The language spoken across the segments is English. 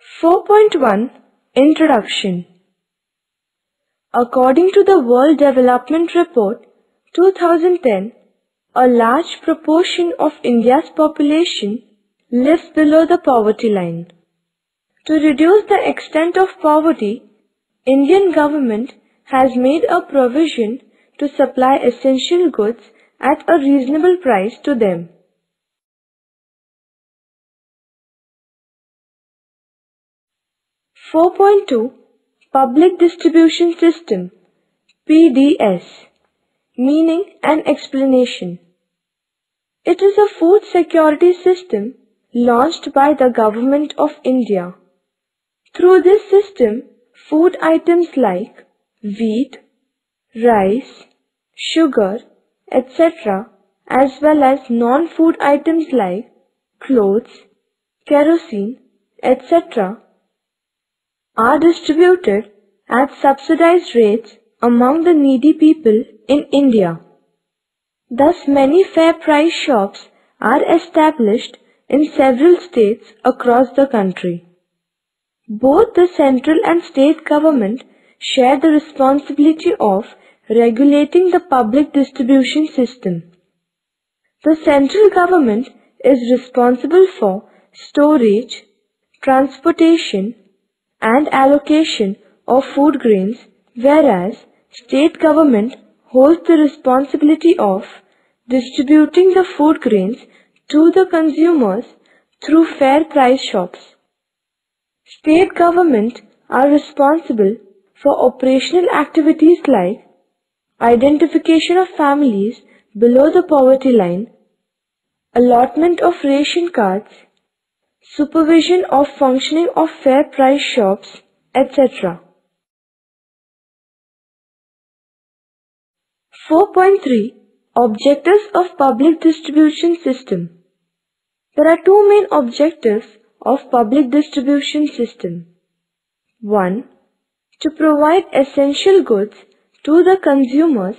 4.1 Introduction. According to the World Development Report 2010, a large proportion of India's population lives below the poverty line. To reduce the extent of poverty, Indian government has made a provision to supply essential goods at a reasonable price to them. (4.2) Public Distribution System (PDS). Meaning and explanation. It is a food security system launched by the Government of India. Through this system, food items like wheat, rice, sugar, etc., as well as non-food items like clothes, kerosene, etc., are distributed at subsidized rates among the needy people in India. Thus, many fair price shops are established in several states across the country. Both the central and state government share the responsibility of regulating the public distribution system. The central government is responsible for storage, transportation, and allocation of food grains, whereas state government holds the responsibility of distributing the food grains to the consumers through fair price shops. State government are responsible for operational activities like identification of families below the poverty line, allotment of ration cards, supervision of functioning of fair price shops, etc. 4.3 Objectives of Public Distribution System. There are two main objectives of public distribution system. 1. To provide essential goods to the consumers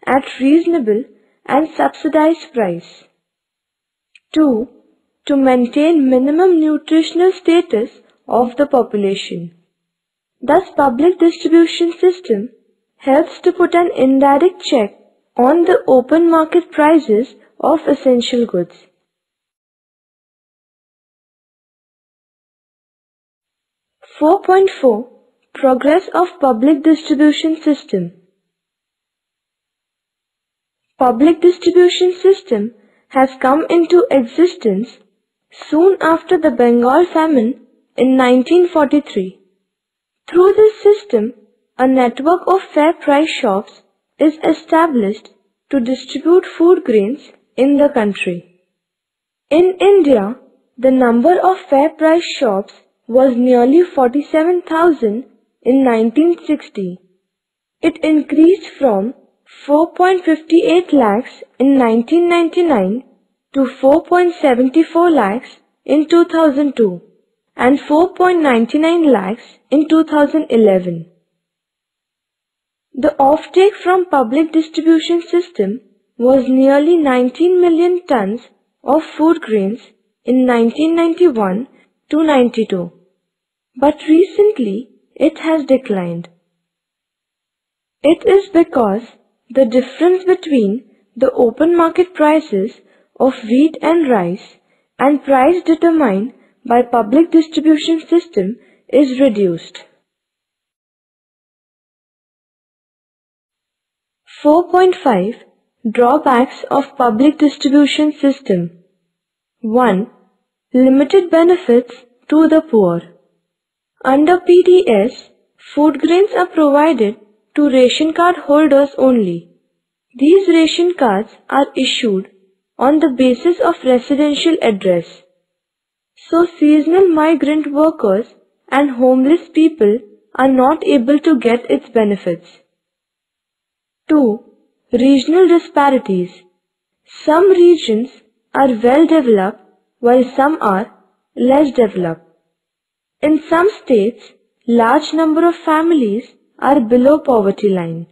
at reasonable and subsidized price. 2. To maintain minimum nutritional status of the population. Thus, public distribution system helps to put an indirect check on the open market prices of essential goods. (4.4) Progress of public distribution system. Public distribution system has come into existence soon after the Bengal famine in 1943. Through this system, a network of fair price shops is established to distribute food grains in the country. In India, the number of fair price shops was nearly 47,000 in 1960. It increased from 4.58 lakhs in 1999 to 4.74 lakhs in 2002 and 4.99 lakhs in 2011. The offtake from public distribution system was nearly 19 million tons of food grains in 1991 to 92, but recently it has declined. It is because the difference between the open market prices of wheat and rice and price determined by public distribution system is reduced. 4.5 Drawbacks of public distribution system. 1. Limited benefits to the poor. Under PDS, food grains are provided to ration card holders only. These ration cards are issued on the basis of residential address. So seasonal migrant workers and homeless people are not able to get its benefits. 2. Regional disparities. Some regions are well developed while some are less developed. In some states, large number of families are below poverty line.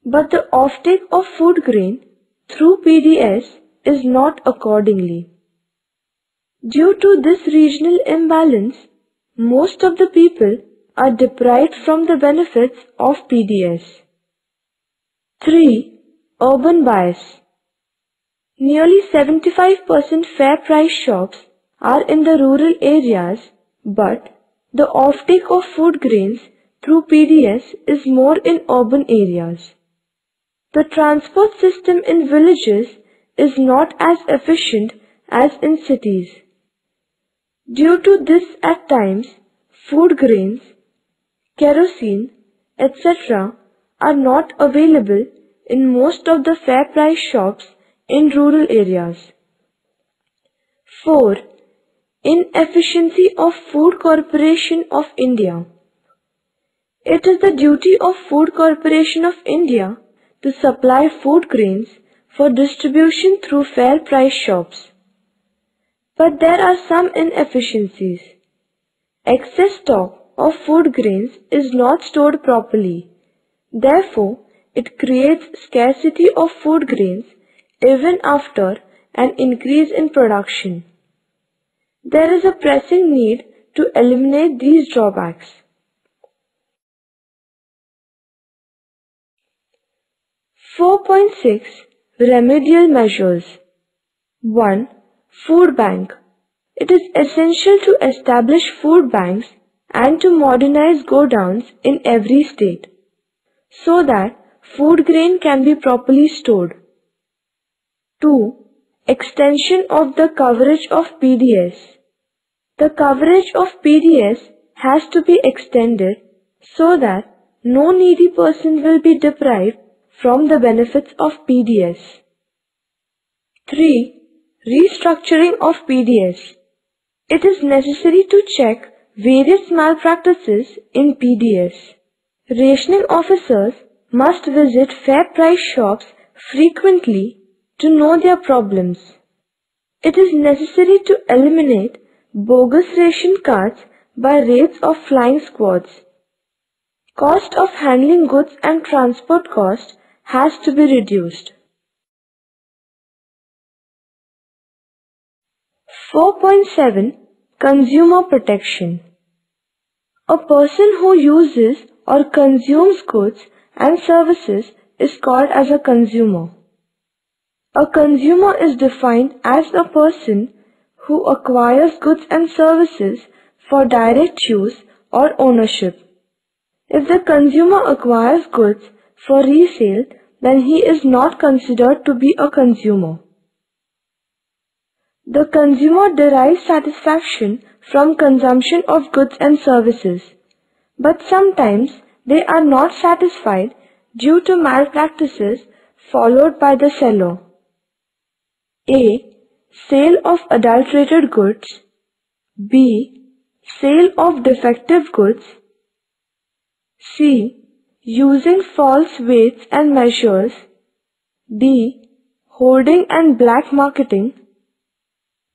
But the offtake of food grain through PDS is not accordingly. Due to this regional imbalance, most of the people are deprived from the benefits of PDS. 3. Urban bias. Nearly 75% fair price shops are in the rural areas, but the offtake of food grains through PDS is more in urban areas. The transport system in villages is not as efficient as in cities. Due to this, at times, food grains, kerosene, etc. are not available in most of the fair price shops in rural areas. 4. Inefficiency of Food Corporation of India. It is the duty of Food Corporation of India to supply food grains for distribution through fair price shops. But there are some inefficiencies. Excess stock of food grains is not stored properly. Therefore, it creates scarcity of food grains even after an increase in production. There is a pressing need to eliminate these drawbacks. 4.6 Remedial measures. 1. Food bank. It is essential to establish food banks and to modernize godowns in every state, so that food grain can be properly stored. 2. Extension of the coverage of PDS. The coverage of PDS has to be extended so that no needy person will be deprived from the benefits of PDS. 3. Restructuring of PDS. It is necessary to check various malpractices in PDS. Rationing officers must visit fair price shops frequently to know their problems. It is necessary to eliminate bogus ration cards by raids of flying squads. Cost of handling goods and transport cost has to be reduced. 4.7 Consumer protection. A person who uses or consumes goods and services is called as a consumer. A consumer is defined as a person who acquires goods and services for direct use or ownership. If the consumer acquires goods for resale, then he is not considered to be a consumer. The consumer derives satisfaction from consumption of goods and services, but sometimes they are not satisfied due to malpractices followed by the seller. A. Sale of adulterated goods. B. Sale of defective goods. C. Using false weights and measures. D. Hoarding and black marketing.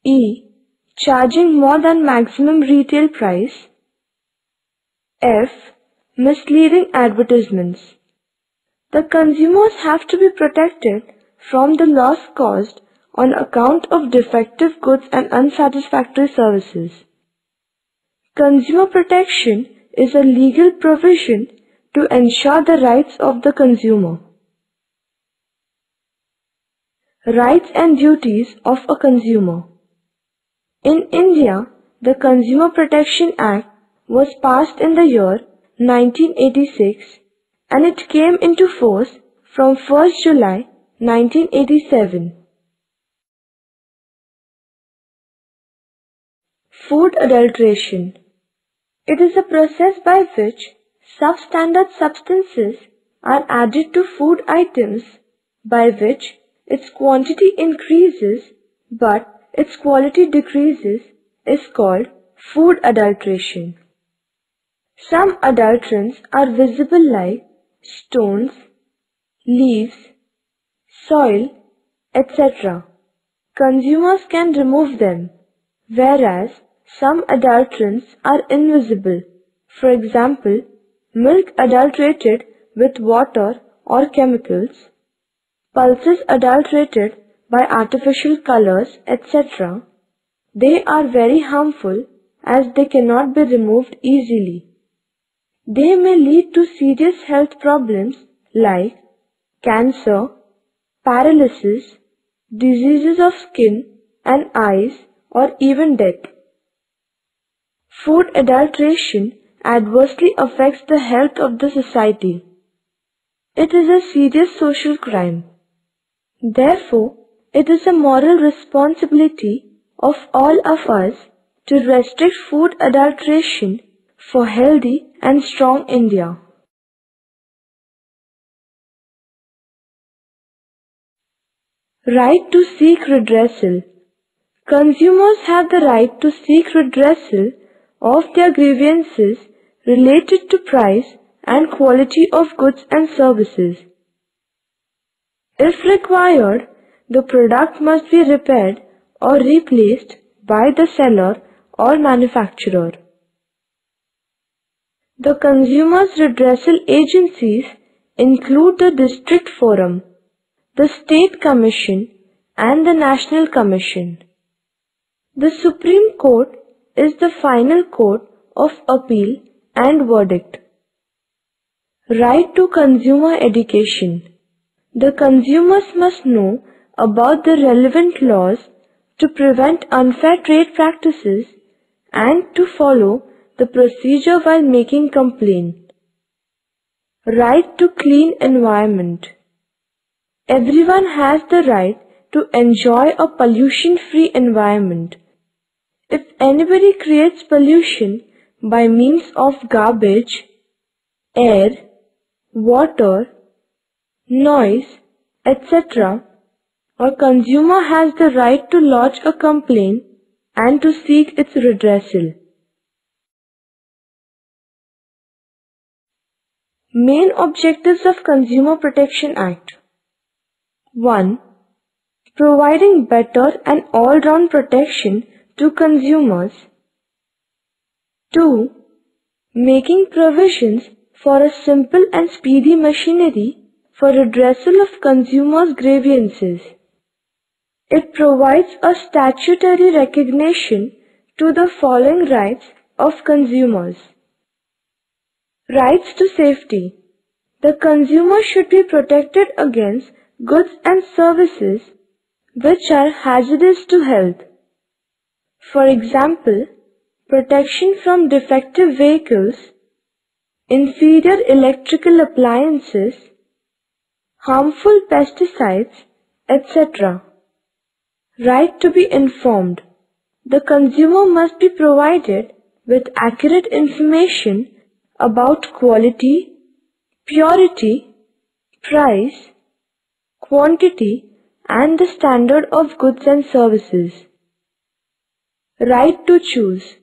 E. Charging more than maximum retail price. F. Misleading advertisements. The consumers have to be protected from the loss caused on account of defective goods and unsatisfactory services. Consumer protection is a legal provision to ensure the rights of the consumer. Rights and duties of a consumer. In India, the Consumer Protection Act was passed in the year 1986 and it came into force from 1st July 1987. Food adulteration. It is a process by which substandard substances are added to food items by which its quantity increases but its quality decreases is called food adulteration. Some adulterants are visible like stones, leaves, soil, etc. Consumers can remove them, whereas some adulterants are invisible. For example, milk adulterated with water or chemicals, pulses adulterated by artificial colors, etc. They are very harmful as they cannot be removed easily. They may lead to serious health problems like cancer, paralysis, diseases of skin and eyes, or even death. Food adulteration adversely affects the health of the society. It is a serious social crime. Therefore, it is a moral responsibility of all of us to restrict food adulteration for healthy and strong India. Right to seek redressal. Consumers have the right to seek redressal of their grievances related to price and quality of goods and services. If required, the product must be repaired or replaced by the seller or manufacturer. The consumers' redressal agencies include the District Forum, the State Commission, and the National Commission. The Supreme Court is the final court of appeal and verdict. Right to consumer education. The consumers must know about the relevant laws to prevent unfair trade practices and to follow the procedure while making complaint. Right to clean environment. Everyone has the right to enjoy a pollution-free environment. If anybody creates pollution by means of garbage, air, water, noise, etc., a consumer has the right to lodge a complaint and to seek its redressal. Main objectives of Consumer Protection Act. 1. Providing better and all-round protection to consumers. 2. Making provisions for a simple and speedy machinery for redressal of consumers' grievances. It provides a statutory recognition to the following rights of consumers. Rights to safety. The consumer should be protected against goods and services which are hazardous to health. For example, protection from defective vehicles, inferior electrical appliances, harmful pesticides, etc. Right to be informed. The consumer must be provided with accurate information about quality, purity, price, quantity, and the standard of goods and services. Right to choose.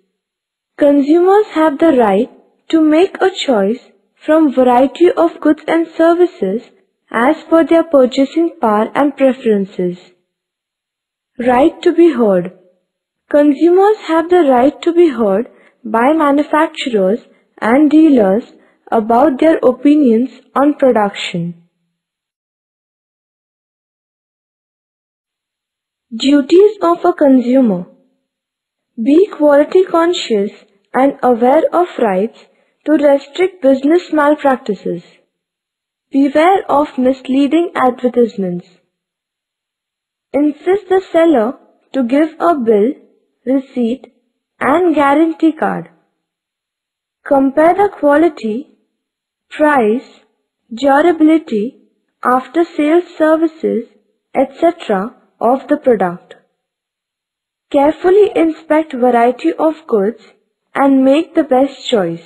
Consumers have the right to make a choice from variety of goods and services as per their purchasing power and preferences. Right to be heard. Consumers have the right to be heard by manufacturers and dealers about their opinions on production. Duties of a consumer. Be quality conscious and aware of rights to restrict business malpractices. Beware of misleading advertisements. Insist the seller to give a bill, receipt, and guarantee card. Compare the quality, price, durability, after-sales services, etc. of the product. Carefully inspect variety of goods and make the best choice.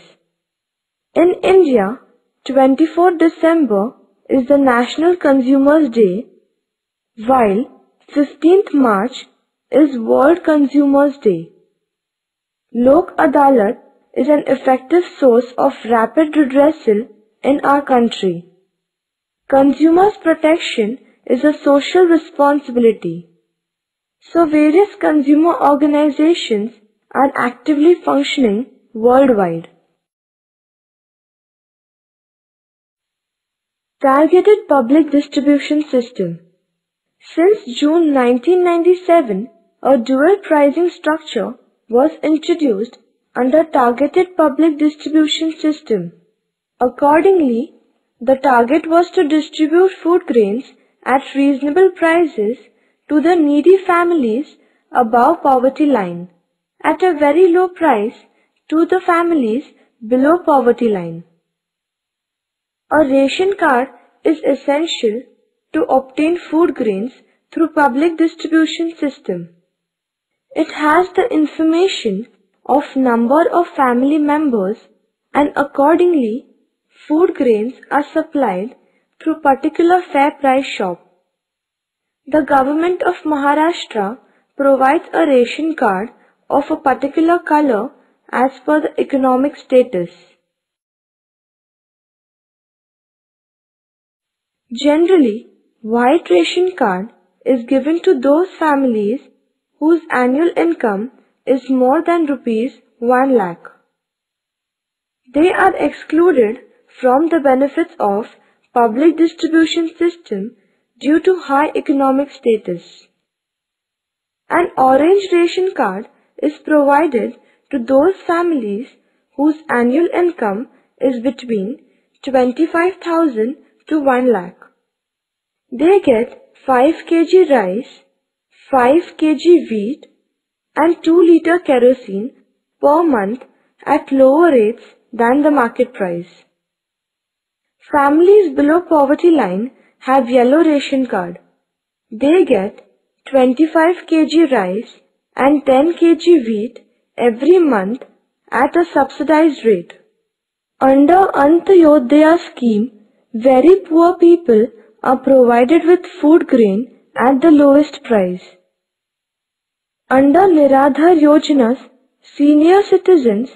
In India, 24 December is the National Consumers Day, while 15th March is World Consumers Day. Lok Adalat is an effective source of rapid redressal in our country. Consumers' protection is a social responsibility. So various consumer organizations are actively functioning worldwide. Targeted Public Distribution System. Since June 1997, a dual pricing structure was introduced under targeted public distribution system. Accordingly, the target was to distribute food grains at reasonable prices to the needy families above poverty line, at a very low price to the families below poverty line. A ration card is essential to obtain food grains through public distribution system. It has the information of number of family members, and accordingly food grains are supplied through particular fair price shop. The government of Maharashtra provides a ration card of a particular color as per the economic status. Generally, white ration card is given to those families whose annual income is more than rupees 1 lakh. They are excluded from the benefits of public distribution system due to high economic status. An orange ration card is provided to those families whose annual income is between 25,000 to 1 lakh. They get 5 kg rice, 5 kg wheat and 2 liter kerosene per month at lower rates than the market price. Families below poverty line have yellow ration card. They get 25 kg rice and 10 kg wheat every month at a subsidized rate. Under Antyodaya scheme, very poor people are provided with food grain at the lowest price. Under Niradhar Yojanas, senior citizens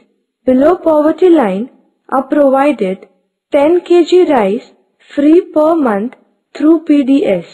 below poverty line are provided 10 kg rice free per month through PDS.